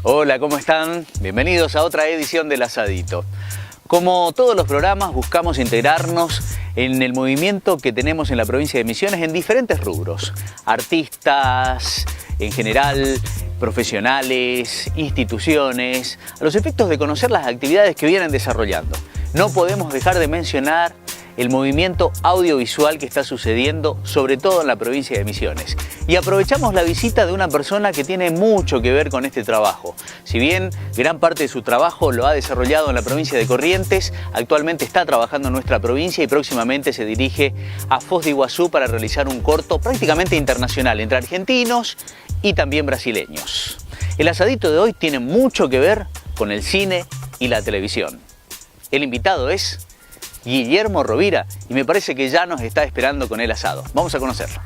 Hola, ¿cómo están? Bienvenidos a otra edición del Asadito. Como todos los programas, buscamos integrarnos en el movimiento que tenemos en la provincia de Misiones en diferentes rubros. Artistas, en general, profesionales, instituciones, a los efectos de conocer las actividades que vienen desarrollando. No podemos dejar de mencionar el movimiento audiovisual que está sucediendo, sobre todo en la provincia de Misiones. Y aprovechamos la visita de una persona que tiene mucho que ver con este trabajo. Si bien gran parte de su trabajo lo ha desarrollado en la provincia de Corrientes, actualmente está trabajando en nuestra provincia y próximamente se dirige a Foz de Iguazú para realizar un corto prácticamente internacional entre argentinos y también brasileños. El asadito de hoy tiene mucho que ver con el cine y la televisión. El invitado es Guillermo Rovira y me parece que ya nos está esperando con el asado. Vamos a conocerlo.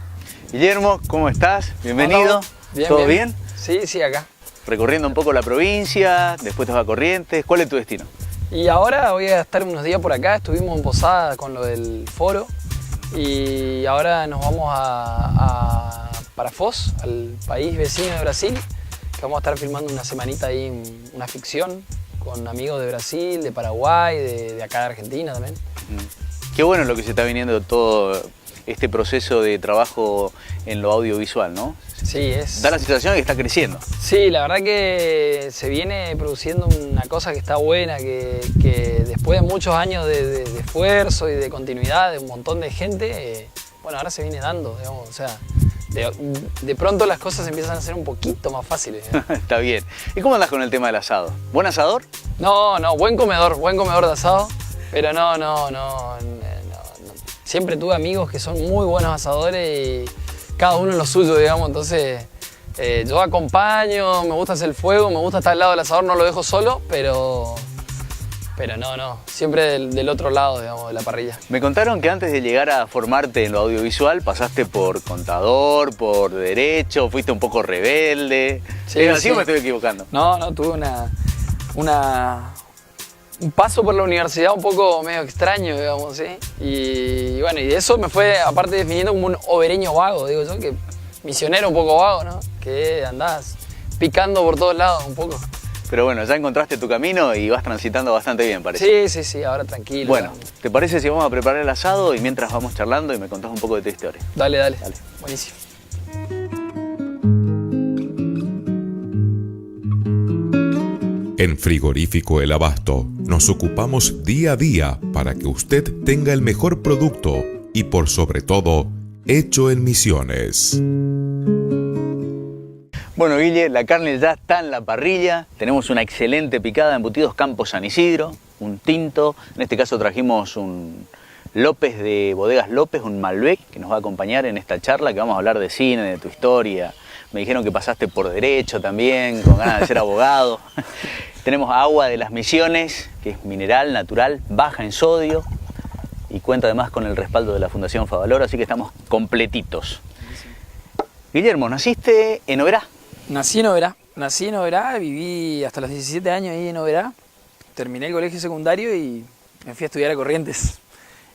Guillermo, ¿cómo estás? Bienvenido. Bien, ¿Todo bien? bien? Sí, acá. Recorriendo un poco la provincia, después te vas a Corrientes. ¿Cuál es tu destino? Y ahora voy a estar unos días por acá. Estuvimos en Posada con lo del foro y ahora nos vamos para Foz, al país vecino de Brasil, que vamos a estar filmando una semanita ahí, una ficción con amigos de Brasil, de Paraguay, de acá de Argentina también. Qué bueno lo que se está viniendo todo este proceso de trabajo en lo audiovisual, ¿no? Sí, Da la sensación de que está creciendo. Sí, la verdad que se viene produciendo una cosa que está buena, que después de muchos años de esfuerzo y de continuidad de un montón de gente, bueno, ahora se viene dando, digamos, o sea, de pronto las cosas empiezan a ser un poquito más fáciles. Está bien. ¿Y cómo andás con el tema del asado? ¿Buen asador? No, buen comedor de asado, pero no. Siempre tuve amigos que son muy buenos asadores y cada uno en lo suyo, digamos, entonces yo acompaño, me gusta hacer el fuego, me gusta estar al lado del asador, no lo dejo solo, pero no, siempre del otro lado, digamos, de la parrilla. Me contaron que antes de llegar a formarte en lo audiovisual pasaste por contador, por derecho, fuiste un poco rebelde. Sí, ¿Es así sí. o me estoy equivocando? No, tuve un paso por la universidad un poco medio extraño, digamos, ¿sí? Y bueno, y de eso me fue, aparte, definiendo como un obereño vago, digo yo, que misionero un poco vago, ¿no? Que andás picando por todos lados un poco. Pero bueno, ya encontraste tu camino y vas transitando bastante bien, parece. Sí, ahora tranquilo. Bueno, ¿te parece si vamos a preparar el asado y mientras vamos charlando y me contás un poco de tu historia? Dale. Buenísimo. En Frigorífico El Abasto nos ocupamos día a día para que usted tenga el mejor producto y por sobre todo, hecho en Misiones. Bueno, Guille, la carne ya está en la parrilla. Tenemos una excelente picada de embutidos Campo San Isidro, un tinto. En este caso trajimos un López de Bodegas López, un Malbec, que nos va a acompañar en esta charla que vamos a hablar de cine, de tu historia. Me dijeron que pasaste por derecho también, con ganas de ser abogado. Tenemos agua de las Misiones, que es mineral, natural, baja en sodio y cuenta además con el respaldo de la Fundación Favaloro, así que estamos completitos. Guillermo, ¿naciste en Oberá? Nací en Oberá, viví hasta los 17 años ahí en Oberá, terminé el colegio secundario y me fui a estudiar a Corrientes.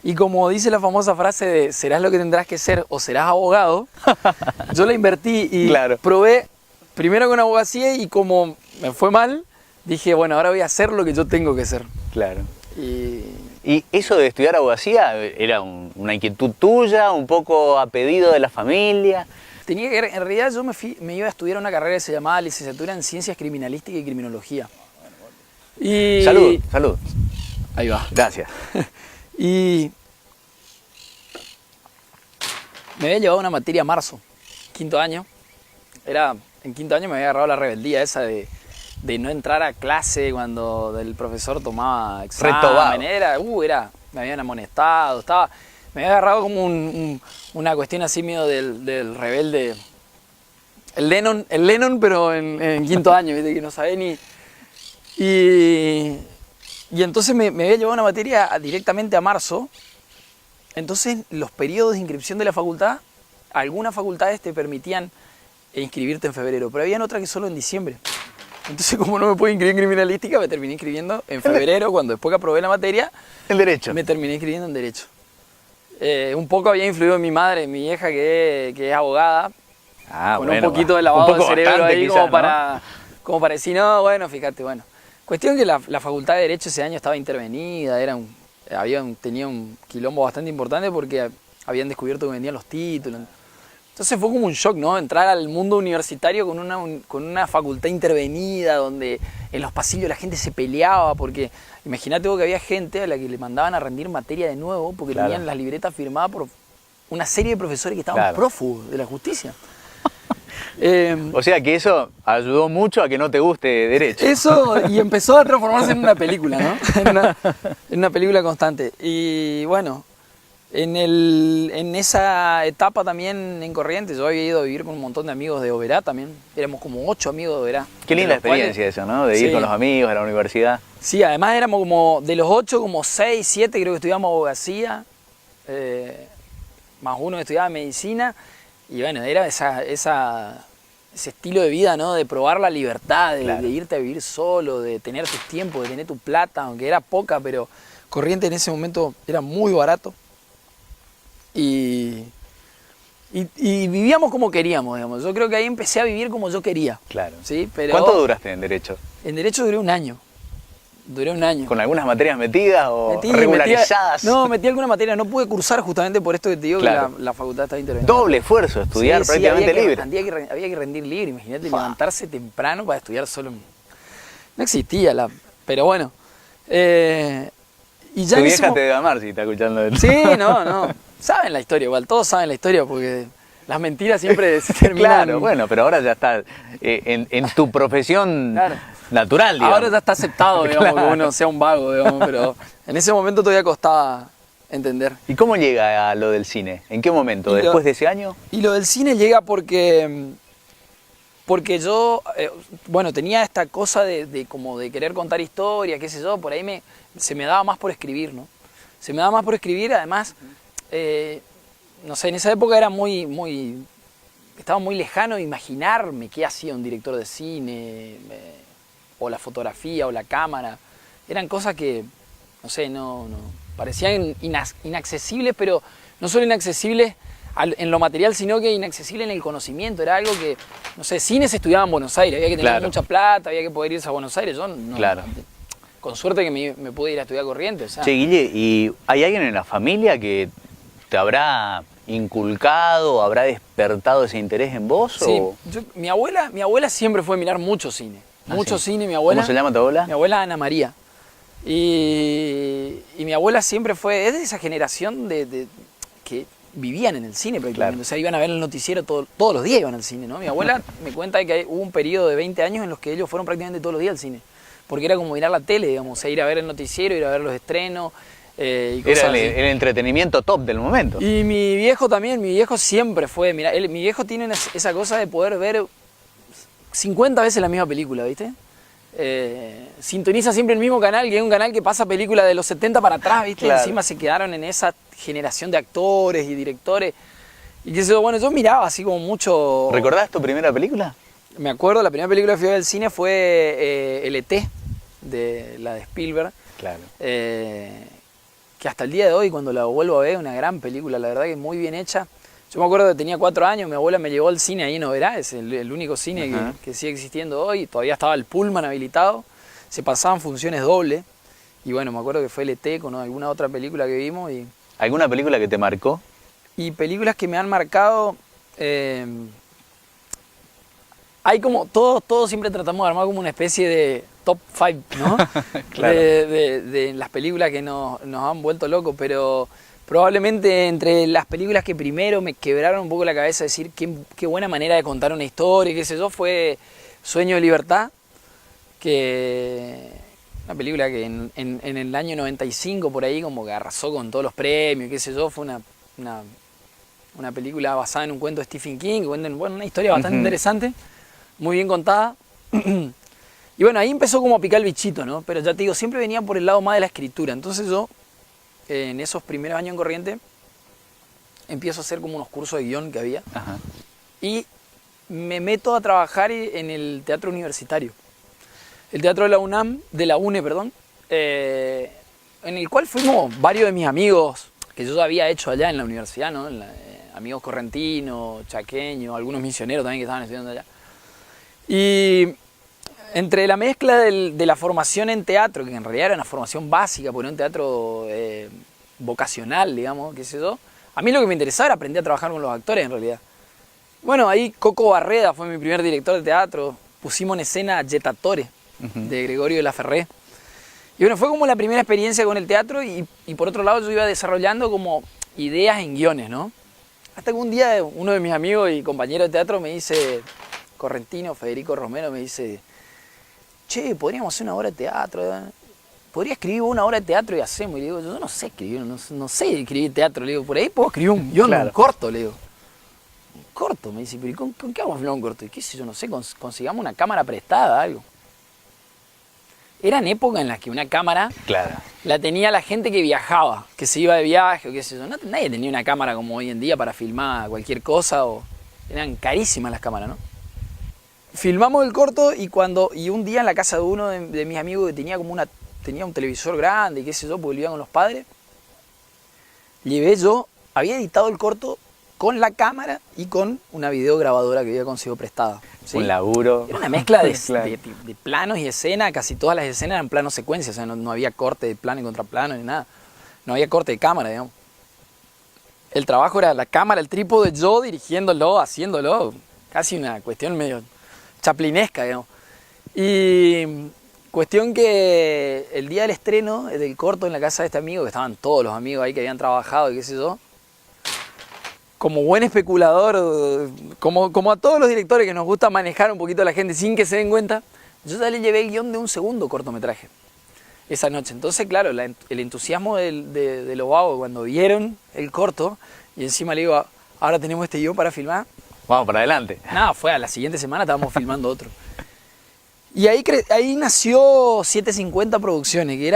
Y como dice la famosa frase de serás lo que tendrás que ser o serás abogado, yo la invertí y Claro. Probé primero con abogacía y como me fue mal, dije, bueno, ahora voy a hacer lo que yo tengo que hacer. Claro. Y ¿Y eso de estudiar abogacía era una inquietud tuya, un poco a pedido de la familia? tenía que ver, en realidad yo me iba a estudiar una carrera que se llamaba Licenciatura en Ciencias Criminalísticas y Criminología. Y... Salud. Ahí va. Gracias. Y me había llevado una materia a marzo, quinto año. En quinto año me había agarrado la rebeldía esa de no entrar a clase cuando el profesor tomaba examen. Me habían amonestado, me había agarrado como una cuestión así medio del rebelde. El Lennon, pero en quinto año, ¿viste? Que no sabía Y entonces me había llevado una materia directamente a marzo. Entonces los periodos de inscripción de la facultad, algunas facultades te permitían inscribirte en febrero, pero había otras que solo en diciembre. Entonces, como no me pude inscribir en criminalística, me terminé inscribiendo en febrero, cuando después que aprobé la materia, el derecho. Me terminé inscribiendo en derecho. Un poco había influido en mi madre, mi vieja que es abogada, con un poquito de lavado de cerebro ahí, quizás, como para decir, no, bueno, fíjate, bueno. Cuestión que la facultad de Derecho ese año estaba intervenida, tenía un quilombo bastante importante porque habían descubierto que vendían los títulos. Entonces fue como un shock, ¿no? Entrar al mundo universitario con una facultad intervenida, donde en los pasillos la gente se peleaba, porque imagínate vos que había gente a la que le mandaban a rendir materia de nuevo, porque tenían las libretas firmadas por una serie de profesores que estaban prófugos de la justicia. O sea que eso ayudó mucho a que no te guste derecho. Eso, y empezó a transformarse en una película, ¿no? En una película constante. Y bueno, en esa etapa también en Corrientes, yo había ido a vivir con un montón de amigos de Oberá también. Éramos como 8 amigos de Oberá. Qué linda experiencia eso, ¿no? De ir con los amigos a la universidad. Sí, además éramos como, de los 8, como 6, 7 creo que estudiamos abogacía, más uno que estudiaba medicina. Y bueno, era ese estilo de vida, ¿no? De probar la libertad, de irte a vivir solo, de tener tus tiempos, de tener tu plata, aunque era poca, pero Corrientes en ese momento era muy barato. Y vivíamos como queríamos, digamos. Yo creo que ahí empecé a vivir como yo quería. Claro. ¿Sí? Pero ¿cuánto duraste en Derecho? En Derecho duré un año. ¿Con algunas materias metidas o regularizadas? Metí alguna materia. No pude cursar justamente por esto que te digo, que la facultad estaba intervenida. Doble esfuerzo, estudiar prácticamente libre. Había que rendir libre, imagínate, levantarse temprano para estudiar solo. No existía pero bueno. Y ya tu vieja te debe amar si está escuchando esto. Sí, no. Saben la historia igual, todos saben la historia porque las mentiras siempre se terminan. Claro, bueno, pero ahora ya está en tu profesión natural, digamos. Ahora ya está aceptado, digamos, que uno sea un vago, digamos, pero en ese momento todavía costaba entender. ¿Y cómo llega a lo del cine? ¿En qué momento? ¿Después de ese año? Y lo del cine llega porque yo, tenía esta cosa como de querer contar historias, qué sé yo, por ahí se me daba más por escribir, ¿no? Se me daba más por escribir, además, no sé, en esa época era estaba muy lejano de imaginarme qué hacía un director de cine, o la fotografía, o la cámara. Eran cosas que, no sé, no parecían inaccesibles, pero no solo inaccesibles en lo material, sino que inaccesible en el conocimiento. Era algo que, no sé, cine se estudiaba en Buenos Aires, había que tener mucha plata, había que poder irse a Buenos Aires. Yo no, con suerte que me pude ir a estudiar Corrientes. O sea. Che, Guille, ¿y hay alguien en la familia que te habrá inculcado, habrá despertado ese interés en vos? Sí, mi abuela siempre fue a mirar mucho cine. Cine, mi abuela. ¿Cómo se llama tu abuela? Mi abuela Ana María. Y mi abuela siempre es de esa generación que vivían en el cine prácticamente. O sea, iban a ver el noticiero todos los días, iban al cine, ¿no? Mi abuela me cuenta que hubo un periodo de 20 años en los que ellos fueron prácticamente todos los días al cine. Porque era como mirar la tele, digamos, o sea, ir a ver el noticiero, ir a ver los estrenos. Y cosas era el entretenimiento top del momento. Y mi viejo también, siempre fue, mira, mi viejo tiene esa cosa de poder ver 50 veces la misma película, ¿viste? Sintoniza siempre el mismo canal, que es un canal que pasa películas de los 70 para atrás, ¿viste? Claro. Encima se quedaron en esa generación de actores y directores. Y que bueno, yo miraba así como mucho... ¿Recordás tu primera película? Me acuerdo, la primera película que fui a ver al cine fue el E.T., la de Spielberg. Claro. Que hasta el día de hoy, cuando la vuelvo a ver, es una gran película, la verdad que es muy bien hecha. Yo me acuerdo que tenía 4 años, mi abuela me llevó al cine ahí en Oberá, es el único cine que sigue existiendo hoy. Todavía estaba el Pullman habilitado, se pasaban funciones doble. Y bueno, me acuerdo que fue el E.T. con alguna otra película que vimos. ¿Alguna película que te marcó? Y películas que me han marcado... hay como, todos siempre tratamos de armar como una especie de top 5, ¿no? Claro. de las películas que nos han vuelto locos, pero probablemente entre las películas que primero me quebraron un poco la cabeza, decir qué buena manera de contar una historia, qué sé yo, fue Sueño de Libertad, una película que en el año 95 por ahí como que arrasó con todos los premios, qué sé yo, fue una película basada en un cuento de Stephen King, que cuenta una historia bastante interesante, muy bien contada. Y bueno, ahí empezó como a picar el bichito, ¿no? Pero ya te digo, siempre venía por el lado más de la escritura. Entonces yo, en esos primeros años en Corrientes, empiezo a hacer como unos cursos de guión que había. Ajá. Y me meto a trabajar en el teatro universitario. El teatro de la UNAM, de la UNE, perdón, en el cual fuimos varios de mis amigos que yo ya había hecho allá en la universidad, ¿no? Amigos correntinos, chaqueños, algunos misioneros también que estaban estudiando allá. Y entre la mezcla de la formación en teatro, que en realidad era una formación básica, porque era un teatro vocacional, digamos, qué sé yo, a mí lo que me interesaba era aprender a trabajar con los actores en realidad. Bueno, ahí Coco Barreda fue mi primer director de teatro, pusimos en escena Jetatore, de Gregorio de la Ferré. Y bueno, fue como la primera experiencia con el teatro y por otro lado yo iba desarrollando como ideas en guiones, ¿no? Hasta que un día uno de mis amigos y compañeros de teatro me dice, correntino, Federico Romero, me dice, che, podríamos hacer una obra de teatro, ¿verdad? Podría escribir una obra de teatro y hacemos. Y le digo, yo no sé escribir, no sé escribir teatro. Le digo, por ahí puedo escribir un guión, claro, un corto, le digo. Un corto, me dice, pero ¿con qué vamos a filmar un corto? Y qué sé yo, no sé, consigamos una cámara prestada, algo. Eran épocas en las que una cámara, claro, la tenía la gente que viajaba, que se iba de viaje o qué sé yo. Nadie tenía una cámara como hoy en día para filmar cualquier cosa, o eran carísimas las cámaras, ¿no? Filmamos el corto y un día en la casa de uno de mis amigos que tenía un televisor grande y qué sé yo, porque vivía con los padres, había editado el corto con la cámara y con una videograbadora que había conseguido prestada. ¿Sí? Un laburo. Era una mezcla claro, de planos y escena, casi todas las escenas eran planos secuencia, o sea, no había corte de plano y contraplano ni nada, no había corte de cámara, digamos. El trabajo era la cámara, el trípode, yo dirigiéndolo, haciéndolo, casi una cuestión medio chaplinesca, digamos. Y cuestión que el día del estreno del corto en la casa de este amigo, que estaban todos los amigos ahí que habían trabajado y qué sé yo, como buen especulador, como a todos los directores que nos gusta manejar un poquito a la gente sin que se den cuenta, yo ya le llevé el guión de un segundo cortometraje esa noche. Entonces, claro, el entusiasmo de los vagos cuando vieron el corto, y encima le digo, ahora tenemos este guión para filmar. Vamos para adelante. Nada, fue a la siguiente semana estábamos filmando otro. Y ahí nació 750 Producciones, que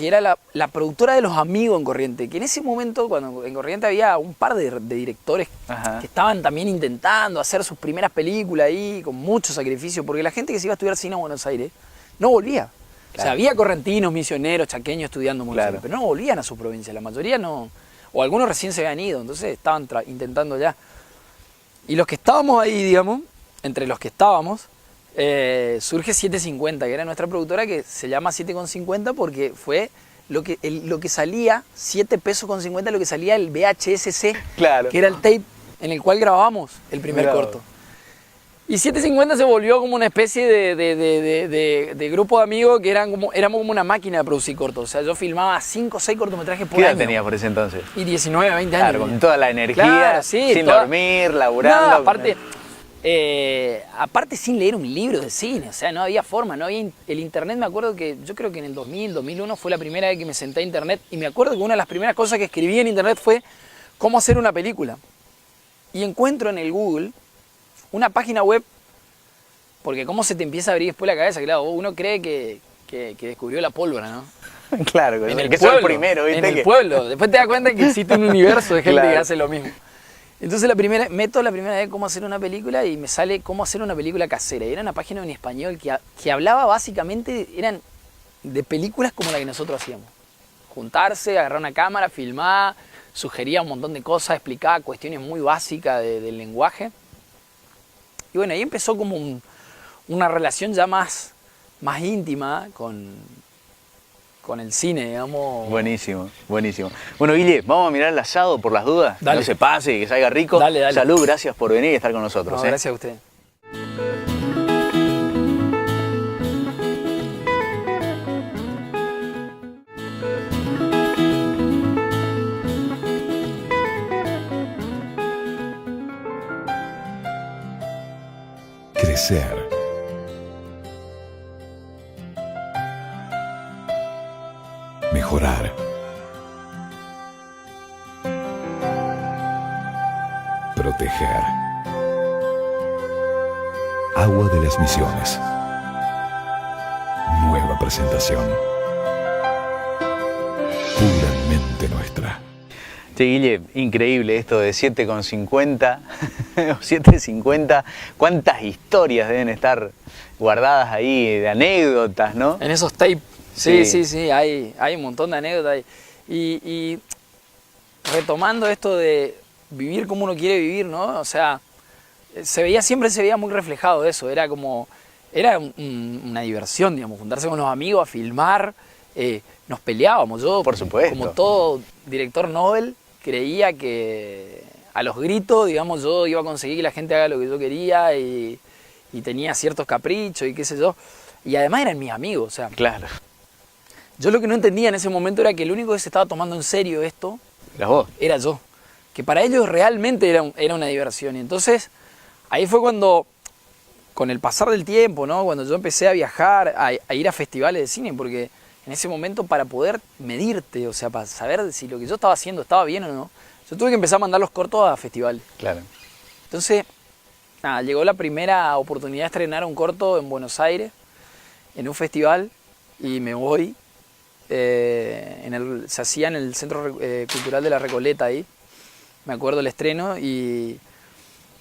era la productora de los amigos en Corrientes, que en ese momento, cuando en Corrientes había un par de directores, ajá, que estaban también intentando hacer sus primeras películas ahí, con mucho sacrificio, porque la gente que se iba a estudiar cine a Buenos Aires no volvía. Claro. O sea, había correntinos, misioneros, chaqueños estudiando en Buenos Aires, pero no volvían a su provincia, la mayoría no, o algunos recién se habían ido, entonces estaban intentando ya. Y los que estábamos ahí, digamos, entre los que estábamos, surge 750, que era nuestra productora, que se llama 7,50 porque fue lo que salía, 7 pesos con 50, lo que salía el VHS-C, claro, que era el tape en el cual grabamos el primer corto. Y 750 se volvió como una especie de grupo de amigos que éramos como una máquina de producir cortos. O sea, yo filmaba 5 o 6 cortometrajes por año. ¿Qué edad tenías por ese entonces? Y 19, 20 años. Claro, con toda la energía, claro, sí, sin dormir, laburando. No, aparte sin leer un libro de cine, o sea, no había forma, no había el internet. Me acuerdo que yo creo que en el 2000, 2001 fue la primera vez que me senté a internet, y me acuerdo que una de las primeras cosas que escribí en internet fue cómo hacer una película. Y encuentro en el Google una página web, porque cómo se te empieza a abrir después la cabeza, claro, uno cree que descubrió la pólvora, ¿no? Claro, en el que pueblo, el primero, ¿viste? En el pueblo, después te das cuenta que existe un universo de gente, claro, que hace lo mismo. Entonces meto la primera vez cómo hacer una película y me sale cómo hacer una película casera. Y era una página en español que hablaba básicamente, eran de películas como la que nosotros hacíamos. Juntarse, agarrar una cámara, filmar, sugería un montón de cosas, explicaba cuestiones muy básicas del lenguaje. Y bueno, ahí empezó como una relación ya más íntima con el cine, digamos. Buenísimo, buenísimo. Bueno, Guille, vamos a mirar el asado por las dudas. Dale. No se pase y que salga rico. Dale, dale. Salud, gracias por venir y estar con nosotros. No, gracias a usted. Crecer. Mejorar. Proteger. Agua de las Misiones. presentación. Puramente nuestra. Sí, Guille, increíble esto de 7,50 o 7,50. ¿Cuántas historias deben estar guardadas ahí de anécdotas, no? En esos tapes, sí, hay un montón de anécdotas. Y retomando esto de vivir como uno quiere vivir, ¿no? O sea, siempre se veía muy reflejado eso, era una diversión, digamos, juntarse con los amigos a filmar, nos peleábamos, yo, por supuesto, como todo director Nobel, creía que a los gritos, digamos, yo iba a conseguir que la gente haga lo que yo quería y tenía ciertos caprichos y qué sé yo, y además eran mis amigos, o sea. Claro. Yo lo que no entendía en ese momento era que el único que se estaba tomando en serio esto era yo, que para ellos realmente era una diversión, y entonces ahí fue cuando, con el pasar del tiempo, ¿no? Cuando yo empecé a viajar, a ir a festivales de cine, porque en ese momento para poder medirte, o sea, para saber si lo que yo estaba haciendo estaba bien o no, yo tuve que empezar a mandar los cortos a festivales. Claro. Entonces, nada, llegó la primera oportunidad de estrenar un corto en Buenos Aires, en un festival, y me voy. Se hacía en el Centro Cultural de la Recoleta ahí, me acuerdo el estreno, y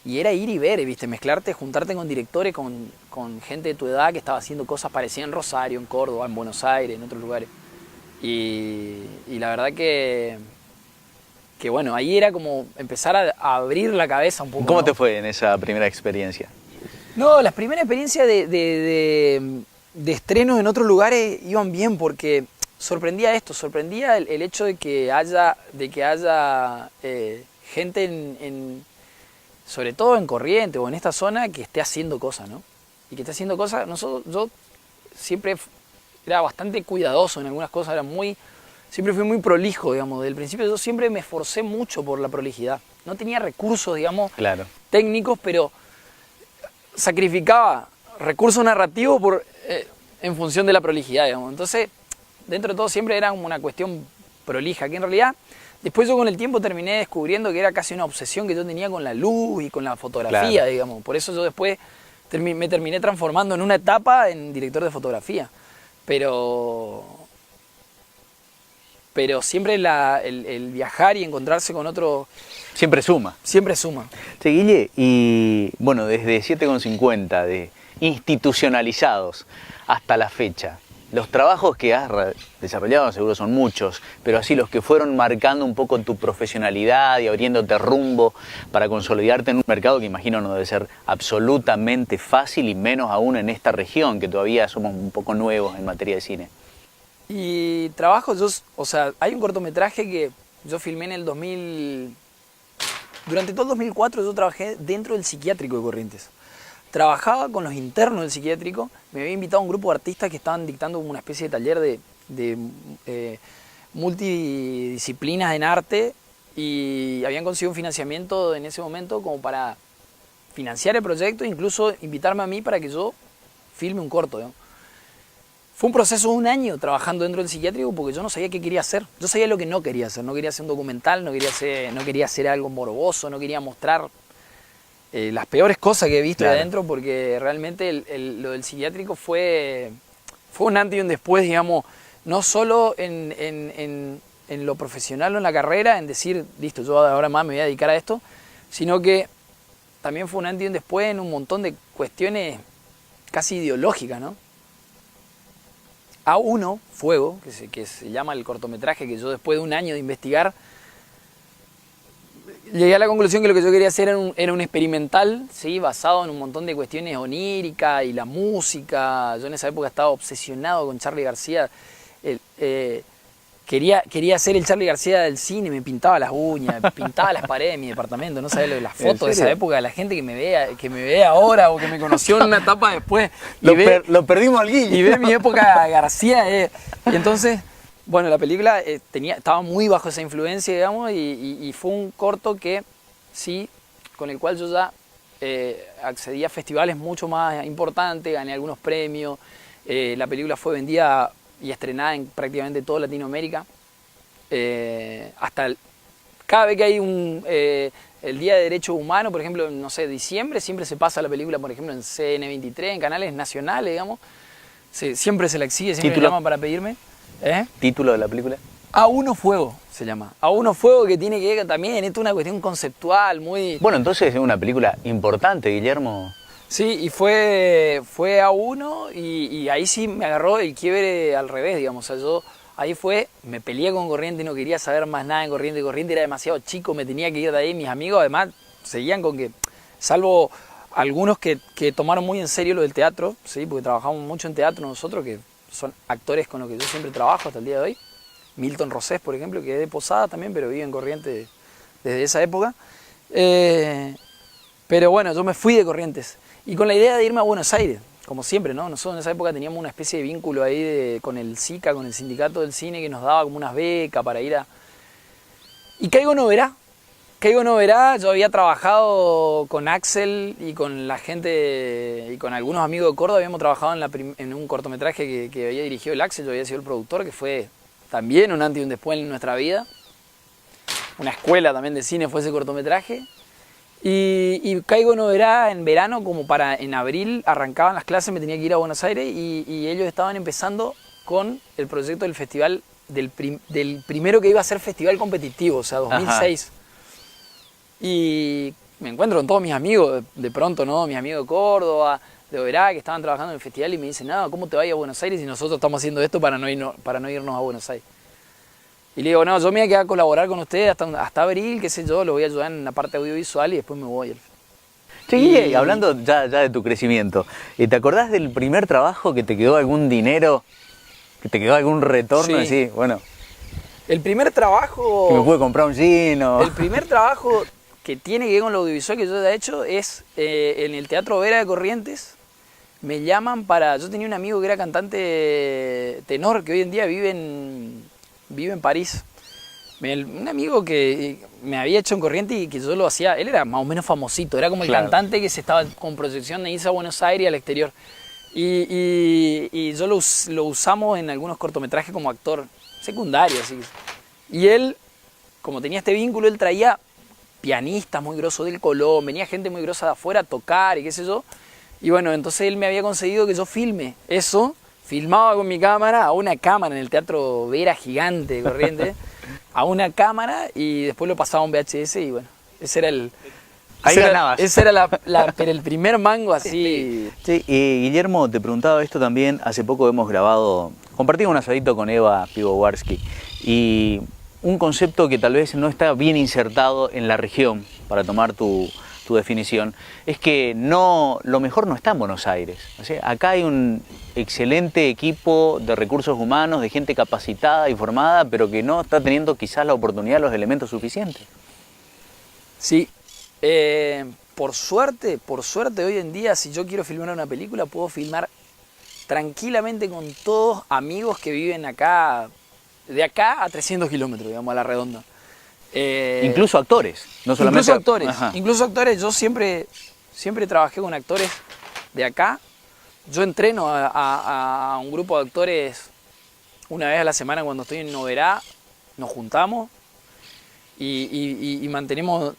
era ir y ver, ¿viste? Mezclarte, juntarte con directores, con gente de tu edad que estaba haciendo cosas parecidas en Rosario, en Córdoba, en Buenos Aires, en otros lugares. Y la verdad que bueno, ahí era como empezar a abrir la cabeza un poco. ¿Cómo ¿no? te fue en esa primera experiencia? No, las primeras experiencias de estrenos en otros lugares iban bien, porque sorprendía el hecho de que haya gente sobre todo en Corrientes o en esta zona, que esté haciendo cosas, ¿no? Y que esté haciendo cosas. Yo siempre era bastante cuidadoso en algunas cosas, siempre fui muy prolijo, digamos. Desde el principio yo siempre me esforcé mucho por la prolijidad. No tenía recursos, digamos, claro, técnicos, pero sacrificaba recursos narrativos en función de la prolijidad, digamos. Entonces, dentro de todo siempre era una cuestión prolija, que en realidad después yo con el tiempo terminé descubriendo que era casi una obsesión que yo tenía con la luz y con la fotografía, claro, digamos. Por eso yo después me terminé transformando en una etapa en director de fotografía. Pero siempre el viajar y encontrarse con otro... Siempre suma. Siempre suma. Sí, Guille, y bueno, desde 7,50 de institucionalizados hasta la fecha, los trabajos que has desarrollado seguro son muchos, pero así los que fueron marcando un poco tu profesionalidad y abriéndote rumbo para consolidarte en un mercado que imagino no debe ser absolutamente fácil, y menos aún en esta región, que todavía somos un poco nuevos en materia de cine. Y trabajos, hay un cortometraje que yo filmé en el 2000... Durante todo el 2004 yo trabajé dentro del psiquiátrico de Corrientes. Trabajaba con los internos del psiquiátrico, me había invitado a un grupo de artistas que estaban dictando una especie de taller de multidisciplinas en arte, y habían conseguido un financiamiento en ese momento como para financiar el proyecto e incluso invitarme a mí para que yo filme un corto, ¿no? Fue un proceso de un año trabajando dentro del psiquiátrico, porque yo no sabía qué quería hacer. Yo sabía lo que no quería hacer. No quería hacer un documental, no quería hacer algo morboso, no quería mostrar las peores cosas que he visto, claro, de adentro, porque realmente lo del psiquiátrico fue un antes y un después, digamos, no solo en lo profesional o en la carrera, en decir, listo, yo ahora más me voy a dedicar a esto, sino que también fue un antes y un después en un montón de cuestiones casi ideológicas, ¿no? A1, Fuego, que se llama el cortometraje, que yo después de un año de investigar llegué a la conclusión que lo que yo quería hacer era un experimental, ¿sí? Basado en un montón de cuestiones oníricas y la música. Yo en esa época estaba obsesionado con Charly García. Quería ser el Charly García del cine, me pintaba las uñas, pintaba las paredes de mi departamento, no sabés, las fotos de esa época, la gente que me ve ahora o que me conoció en una etapa después. Lo perdimos al Guille. Y ve mi época García. Y entonces, bueno, la película estaba muy bajo esa influencia, digamos, y fue un corto que sí, con el cual yo ya accedí a festivales mucho más importantes, gané algunos premios, la película fue vendida y estrenada en prácticamente toda Latinoamérica. Cada vez que hay el Día de Derechos Humanos, por ejemplo, no sé, diciembre, siempre se pasa la película, por ejemplo, en CN23, en canales nacionales, digamos. Sí, siempre se la exige, siempre me ¿Título? llaman para pedirme. ¿Eh? ¿Título de la película? A1 Fuego se llama. A1 Fuego, que tiene que ver también, esto es una cuestión conceptual, muy... Bueno, entonces es una película importante, Guillermo. Sí, y fue A1 y ahí sí me agarró el quiebre al revés, digamos. O sea, yo ahí me peleé con Corriente, no quería saber más nada en Corriente. Corriente era demasiado chico, me tenía que ir de ahí. Mis amigos además seguían con que, salvo algunos que tomaron muy en serio lo del teatro, ¿sí? Porque trabajamos mucho en teatro nosotros, que son actores con los que yo siempre trabajo hasta el día de hoy. Milton Rosés, por ejemplo, que es de Posada también, pero vive en Corrientes desde esa época. Pero bueno, yo me fui de Corrientes y con la idea de irme a Buenos Aires, como siempre, ¿no? Nosotros en esa época teníamos una especie de vínculo ahí con el SICA, con el Sindicato del Cine, que nos daba como unas becas para ir a... Y Caigo no verá, yo había trabajado con Axel y con la gente y con algunos amigos de Córdoba, habíamos trabajado en un cortometraje que había dirigido el Axel, yo había sido el productor, que fue también un antes y un después en nuestra vida. Una escuela también de cine fue ese cortometraje. Y Caigo no verá en verano, como en abril arrancaban las clases, me tenía que ir a Buenos Aires y ellos estaban empezando con el proyecto del festival, del primero que iba a ser festival competitivo, o sea, 2006. Ajá. Y me encuentro con todos mis amigos, de pronto, ¿no? Mis amigos de Córdoba, de Oberá, que estaban trabajando en el festival y me dicen, no, ¿cómo te vas a ir a Buenos Aires si nosotros estamos haciendo esto para no irnos a Buenos Aires? Y le digo, no, yo me voy a quedar a colaborar con ustedes hasta abril, qué sé yo, lo voy a ayudar en la parte audiovisual y después me voy. Sí, hablando ya de tu crecimiento, ¿te acordás del primer trabajo que te quedó algún dinero, que te quedó algún retorno? Sí. Sí, bueno. El primer trabajo... Que me pude comprar un jean o... El primer trabajo que tiene que ver con lo audiovisual que yo he hecho es en el Teatro Vera de Corrientes. Me llaman para... Yo tenía un amigo que era cantante tenor, que hoy en día vive en París. Un amigo que me había hecho en Corrientes y que yo lo hacía... Él era más o menos famosito, era como el cantante que se estaba con proyección de irse a Buenos Aires y al exterior. Y yo lo usamos en algunos cortometrajes como actor secundario, así. Y él, como tenía este vínculo, él traía pianistas muy grosos del Colón, venía gente muy grosa de afuera a tocar y qué sé yo. Y bueno, entonces él me había conseguido que yo filme eso, filmaba con mi cámara, a una cámara en el Teatro Vera gigante de Corrientes, a una cámara y después lo pasaba a un VHS y bueno, ese era el... Ahí ganabas. Ese era pero el primer mango así. Sí, Guillermo, te preguntaba esto también. Hace poco hemos grabado, compartimos un asadito con Eva Pivowarski y un concepto que tal vez no está bien insertado en la región, para tomar tu definición, es que lo mejor no está en Buenos Aires. O sea, acá hay un excelente equipo de recursos humanos, de gente capacitada y formada, pero que no está teniendo quizás la oportunidad, los elementos suficientes. Sí. Por suerte hoy en día, si yo quiero filmar una película, puedo filmar tranquilamente con todos amigos que viven acá, de acá a 300 kilómetros, digamos, a la redonda. Incluso actores, no solamente... Incluso actores, yo siempre trabajé con actores de acá. Yo entreno a un grupo de actores una vez a la semana cuando estoy en Noverá, nos juntamos. Y mantenemos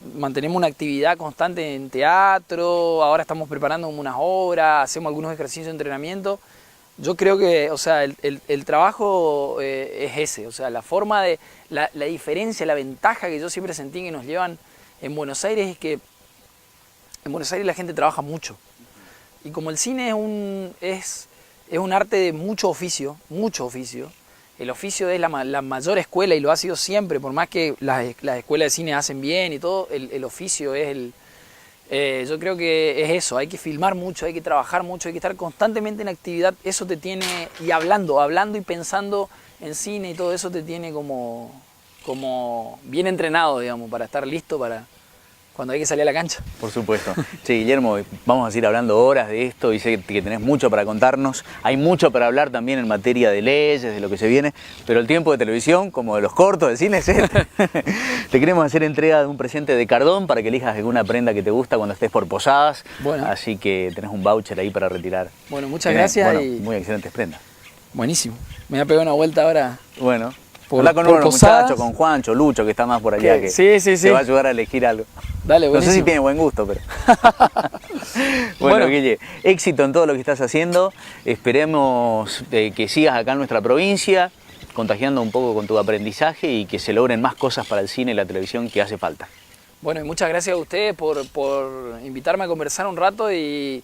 una actividad constante en teatro, ahora estamos preparando unas obras, hacemos algunos ejercicios de entrenamiento. Yo creo que, o sea, el trabajo es ese, o sea, la forma de, la diferencia, la ventaja que yo siempre sentí que nos llevan en Buenos Aires es que en Buenos Aires la gente trabaja mucho. Y como el cine es un arte de mucho oficio, el oficio es la mayor escuela y lo ha sido siempre, por más que las escuelas de cine hacen bien y todo, el oficio es yo creo que es eso, hay que filmar mucho, hay que trabajar mucho, hay que estar constantemente en actividad, eso te tiene, y hablando y pensando en cine y todo eso te tiene como bien entrenado, digamos, para estar listo para cuando hay que salir a la cancha. Por supuesto. Sí, Guillermo, vamos a seguir hablando horas de esto y sé que tenés mucho para contarnos. Hay mucho para hablar también en materia de leyes, de lo que se viene, pero el tiempo de televisión, como de los cortos de cine, es este. Te queremos hacer entrega de un presente de Cardón para que elijas alguna prenda que te gusta cuando estés por Posadas. Bueno. Así que tenés un voucher ahí para retirar. Bueno, muchas gracias. Bueno, muy excelentes prendas. Buenísimo. Me voy a pegar una vuelta ahora. Bueno. Habla con uno de los muchachos, con Juancho, Lucho, que está más por allá, que sí. te va a ayudar a elegir algo. Dale, buenísimo. No sé si tiene buen gusto, pero... Bueno, Guille, éxito en todo lo que estás haciendo. Esperemos que sigas acá en nuestra provincia, contagiando un poco con tu aprendizaje y que se logren más cosas para el cine y la televisión que hace falta. Bueno, y muchas gracias a ustedes por invitarme a conversar un rato y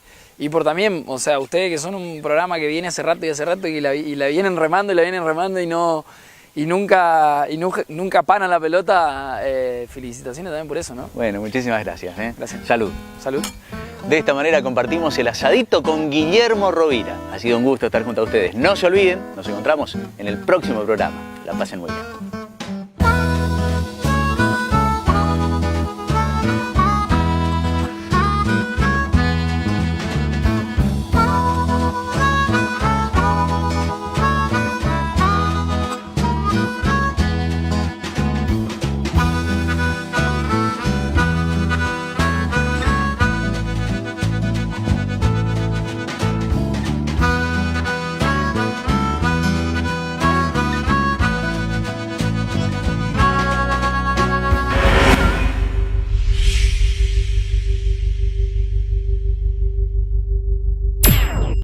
por también, o sea, ustedes que son un programa que viene hace rato y la vienen remando y nunca paran la pelota, felicitaciones también por eso, ¿no? Bueno, muchísimas gracias. Gracias. Salud. Salud. De esta manera compartimos el asadito con Guillermo Rovira. Ha sido un gusto estar junto a ustedes. No se olviden, nos encontramos en el próximo programa. La pasen muy bien.